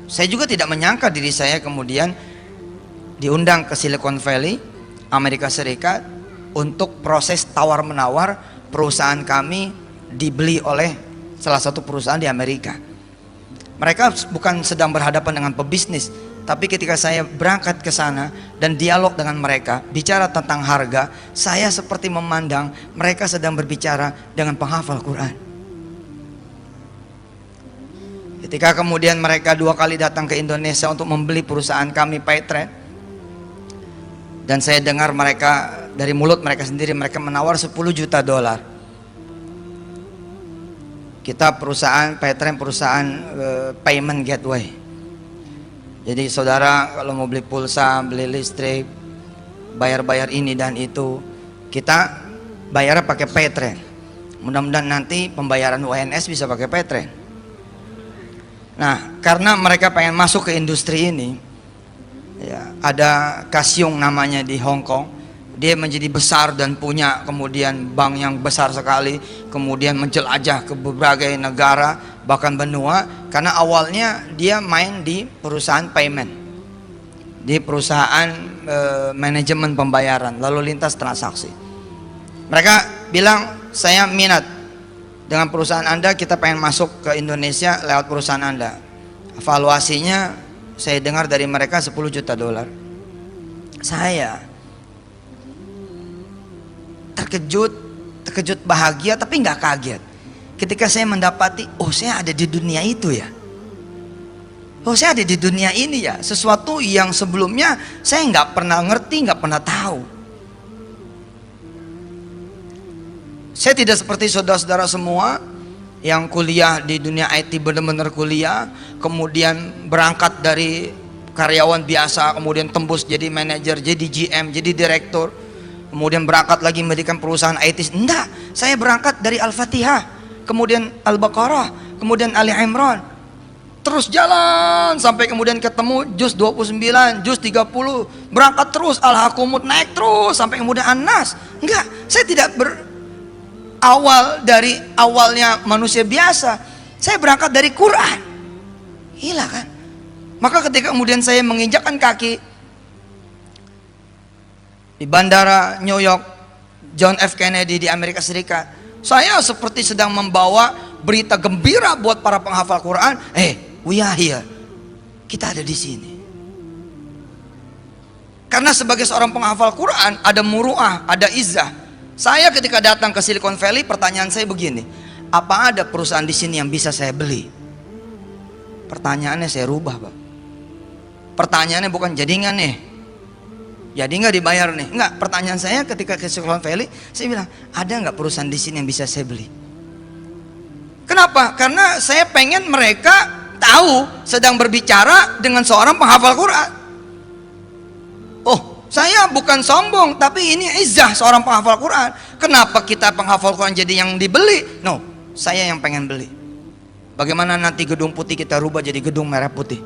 Saya juga tidak menyangka diri saya kemudian diundang ke Silicon Valley, Amerika Serikat, untuk proses tawar-menawar perusahaan kami dibeli oleh salah satu perusahaan di Amerika. Mereka bukan sedang berhadapan dengan pebisnis, tapi ketika saya berangkat ke sana dan dialog dengan mereka, bicara tentang harga, saya seperti memandang mereka sedang berbicara dengan penghafal Quran. Ketika kemudian mereka 2 kali datang ke Indonesia untuk membeli perusahaan kami, Paytrend, dan saya dengar mereka dari mulut mereka sendiri, mereka menawar $10 juta. Kita perusahaan Paytrend, perusahaan payment gateway. Jadi saudara kalau mau beli pulsa, beli listrik, bayar-bayar ini dan itu, kita bayarnya pakai Paytrend. Mudah-mudahan nanti pembayaran UNS bisa pakai Paytrend. Nah, karena mereka pengen masuk ke industri ini, ya, ada Kasyong namanya di Hong Kong. Dia menjadi besar dan punya kemudian bank yang besar sekali, kemudian menjelajah ke berbagai negara bahkan benua, karena awalnya dia main di perusahaan payment, di perusahaan manajemen pembayaran lalu lintas transaksi. Mereka bilang, saya minat dengan perusahaan Anda, kita pengen masuk ke Indonesia lewat perusahaan Anda. Valuasinya saya dengar dari mereka $10 juta. Saya terkejut bahagia tapi nggak kaget ketika saya mendapati, oh saya ada di dunia itu ya, oh saya ada di dunia ini ya, sesuatu yang sebelumnya saya nggak pernah ngerti, nggak pernah tahu. Saya tidak seperti saudara-saudara semua yang kuliah di dunia IT, benar-benar kuliah, kemudian berangkat dari karyawan biasa, kemudian tembus jadi manajer, jadi GM, jadi direktur, kemudian berangkat lagi mendirikan perusahaan IT. Enggak, saya berangkat dari Al-Fatihah, kemudian Al-Baqarah, kemudian Ali Imran, terus jalan sampai kemudian ketemu juz 29, juz 30, berangkat terus Al-Hakumut, naik terus sampai kemudian An-Nas. Enggak, saya tidak berawal dari awalnya manusia biasa, saya berangkat dari Quran. Gila kan? Maka ketika kemudian saya menginjakkan kaki di bandara New York John F. Kennedy di Amerika Serikat, saya seperti sedang membawa berita gembira buat para penghafal Quran. We are here, kita ada di sini. Karena sebagai seorang penghafal Quran ada muru'ah, ada izzah. Saya ketika datang ke Silicon Valley, pertanyaan saya begini, apa ada perusahaan di sini yang bisa saya beli? Pertanyaannya saya rubah, Pak. Pertanyaannya bukan jadi nggak nih, jadi nggak dibayar nih, nggak. Pertanyaan saya ketika ke Silicon Valley, saya bilang, ada nggak perusahaan di sini yang bisa saya beli? Kenapa? Karena saya pengen mereka tahu sedang berbicara dengan seorang penghafal Quran. Oh, saya bukan sombong, tapi ini izzah seorang penghafal Quran. Kenapa kita penghafal Quran jadi yang dibeli? No, saya yang pengen beli. Bagaimana nanti gedung putih kita rubah jadi gedung merah putih?